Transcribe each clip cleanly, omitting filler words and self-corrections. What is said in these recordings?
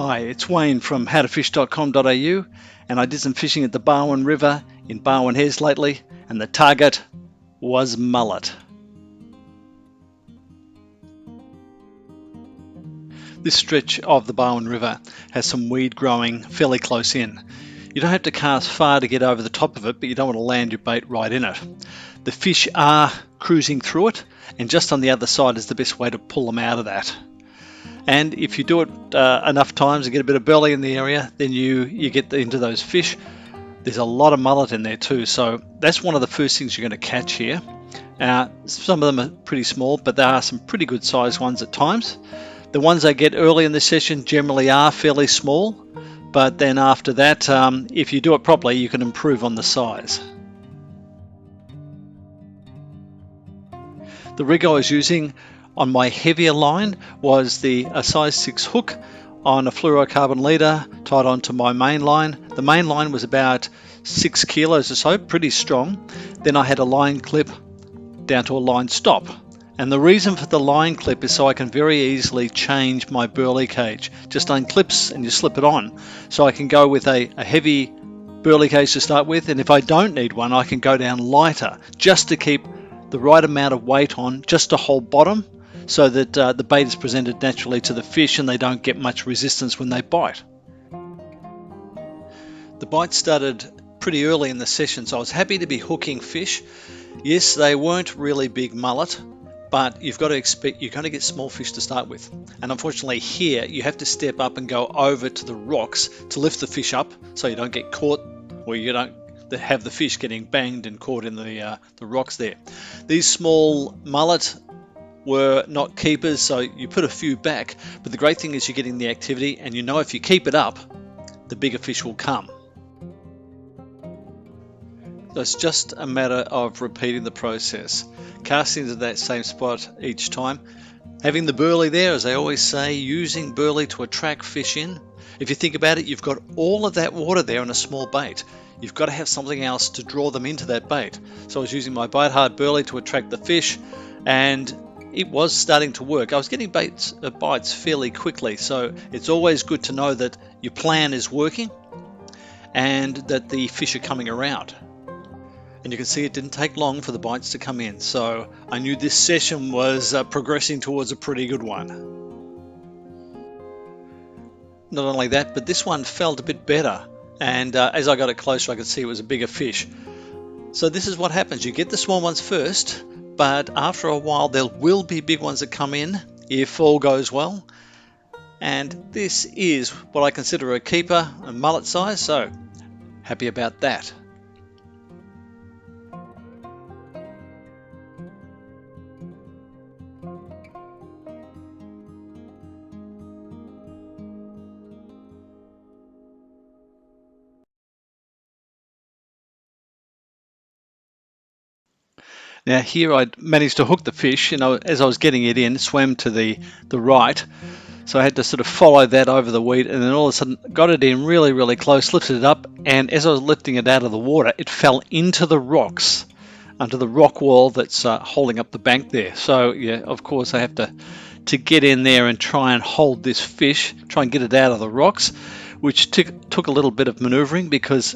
Hi, it's Wayne from howtofish.com.au, and I did some fishing at the Barwon River in Barwon Heads lately, and the target was mullet. This stretch of the Barwon River has some weed growing fairly close in. You don't have to cast far to get over the top of it, but you don't want to land your bait right in it. The fish are cruising through it, and just on the other side is the best way to pull them out of that. And if you do it enough times and get a bit of burley in the area, then you get into those fish. There's a lot of mullet in there too, so that's one of the first things you're going to catch here. Some of them are pretty small, but there are some pretty good sized ones at times. The ones I get early in the session generally are fairly small, but then after that, if you do it properly, you can improve on the size. The rig I was using on my heavier line was a size 6 hook on a fluorocarbon leader tied onto my main line. The main line was about 6 kilos or so, pretty strong. Then I had a line clip down to a line stop. And the reason for the line clip is so I can very easily change my burley cage. Just unclips and you slip it on. So I can go with a heavy burley cage to start with, and if I don't need one, I can go down lighter just to keep the right amount of weight on, just to hold bottom, so that the bait is presented naturally to the fish and they don't get much resistance when they bite. The bite started pretty early in the session, so I was happy to be hooking fish. Yes, they weren't really big mullet, but you've got to expect you're going to get small fish to start with. And unfortunately here, you have to step up and go over to the rocks to lift the fish up so you don't get caught, or you don't have the fish getting banged and caught in the rocks there. These small mullet were not keepers, so you put a few back, but the great thing is you're getting the activity, and you know if you keep it up, the bigger fish will come. So it's just a matter of repeating the process, casting to that same spot each time, having the burley there, as I always say, using burley to attract fish in. If you think about it, you've got all of that water there on a small bait. You've got to have something else to draw them into that bait. So I was using my bite hard burley to attract the fish, and it was starting to work. I was getting bites fairly quickly, so it's always good to know that your plan is working and that the fish are coming around. And you can see it didn't take long for the bites to come in, so I knew this session was progressing towards a pretty good one. Not only that, but this one felt a bit better, and as I got it closer I could see it was a bigger fish. So this is what happens, you get the small ones first, but after a while there will be big ones that come in if all goes well. And this is what I consider a keeper, a mullet size, so happy about that. Now here I managed to hook the fish, as I was getting it in, swam to the right, so I had to sort of follow that over the weed, and then all of a sudden got it in really close, lifted it up, and as I was lifting it out of the water, it fell into the rocks, under the rock wall that's holding up the bank there. So yeah, of course I have to get in there and try and hold this fish, try and get it out of the rocks, which took a little bit of maneuvering, because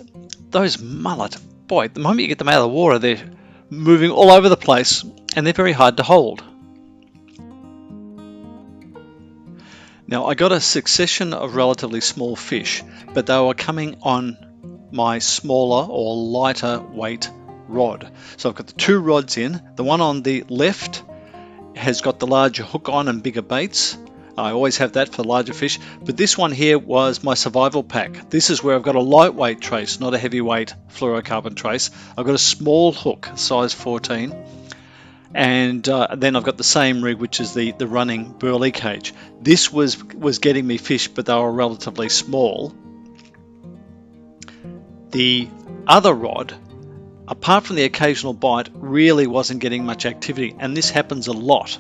those mullet, boy, the moment you get them out of the water, they're moving all over the place and they're very hard to hold. Now I got a succession of relatively small fish, but they were coming on my smaller or lighter weight rod. So I've got the two rods in. The one on the left has got the larger hook on and bigger baits. I always have that for larger fish, but this one here was my survival pack. This is where I've got a lightweight trace, not a heavyweight fluorocarbon trace. I've got a small hook, size 14, and then I've got the same rig, which is the running burley cage. This was getting me fish, but they were relatively small. The other rod, apart from the occasional bite, really wasn't getting much activity, and this happens a lot.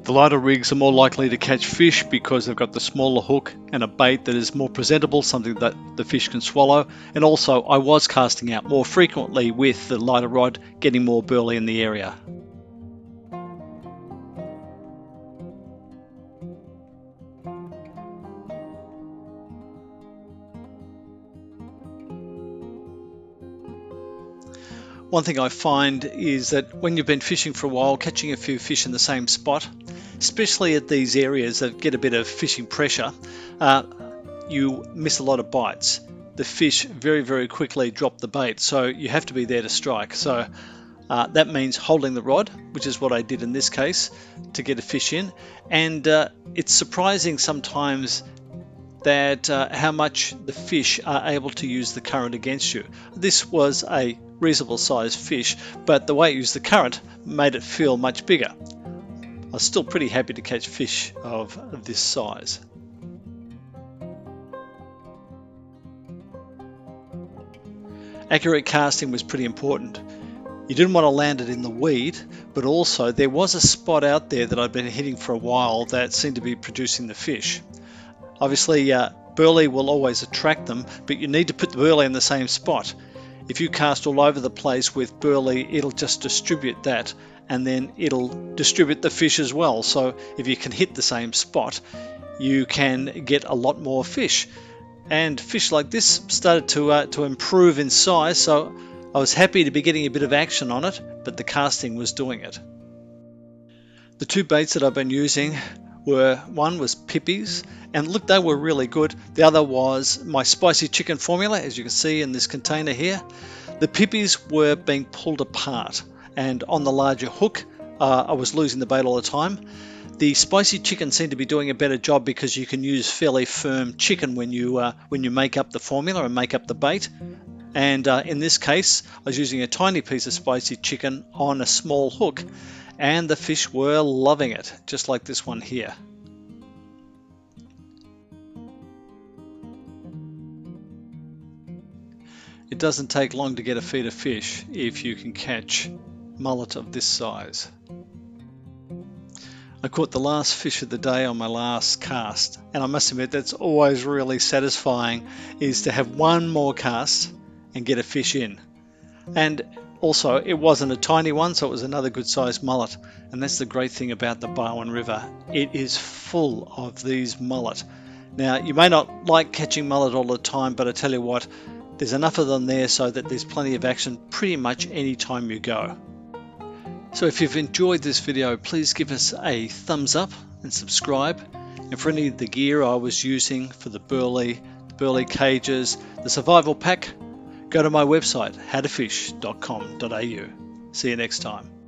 The lighter rigs are more likely to catch fish because they've got the smaller hook and a bait that is more presentable, something that the fish can swallow. And also I was casting out more frequently with the lighter rod, getting more burley in the area. One thing I find is that when you've been fishing for a while, catching a few fish in the same spot, especially at these areas that get a bit of fishing pressure, you miss a lot of bites. The fish very, very quickly drop the bait, so you have to be there to strike. So that means holding the rod, which is what I did in this case, to get a fish in. And it's surprising sometimes that how much the fish are able to use the current against you. This was a reasonable sized fish, but the way it used the current made it feel much bigger. I was still pretty happy to catch fish of this size. Accurate casting was pretty important. You didn't want to land it in the weed, but also there was a spot out there that I'd been hitting for a while that seemed to be producing the fish. Obviously, burley will always attract them, but you need to put the burley in the same spot. If you cast all over the place with burley, it'll just distribute that, and then it'll distribute the fish as well. So if you can hit the same spot, you can get a lot more fish. And fish like this started to improve in size, so I was happy to be getting a bit of action on it, but the casting was doing it. The two baits that I've been using were, one was pippies, and look, they were really good. The other was my spicy chicken formula, as you can see in this container here. The pippies were being pulled apart, and on the larger hook I was losing the bait all the time. The spicy chicken seemed to be doing a better job because you can use fairly firm chicken when you make up the formula and make up the bait. And in this case, I was using a tiny piece of spicy chicken on a small hook, and the fish were loving it, just like this one here. It doesn't take long to get a feed of fish if you can catch mullet of this size. I caught the last fish of the day on my last cast, and I must admit that's always really satisfying, is to have one more cast and get a fish in. And also, it wasn't a tiny one, so it was another good sized mullet. And that's the great thing about the Barwon River. It is full of these mullet. Now, you may not like catching mullet all the time, but I tell you what, there's enough of them there so that there's plenty of action pretty much any time you go. So if you've enjoyed this video, please give us a thumbs up and subscribe. And for any of the gear I was using for the burley cages, the survival pack, go to my website, howtofish.com.au. See you next time.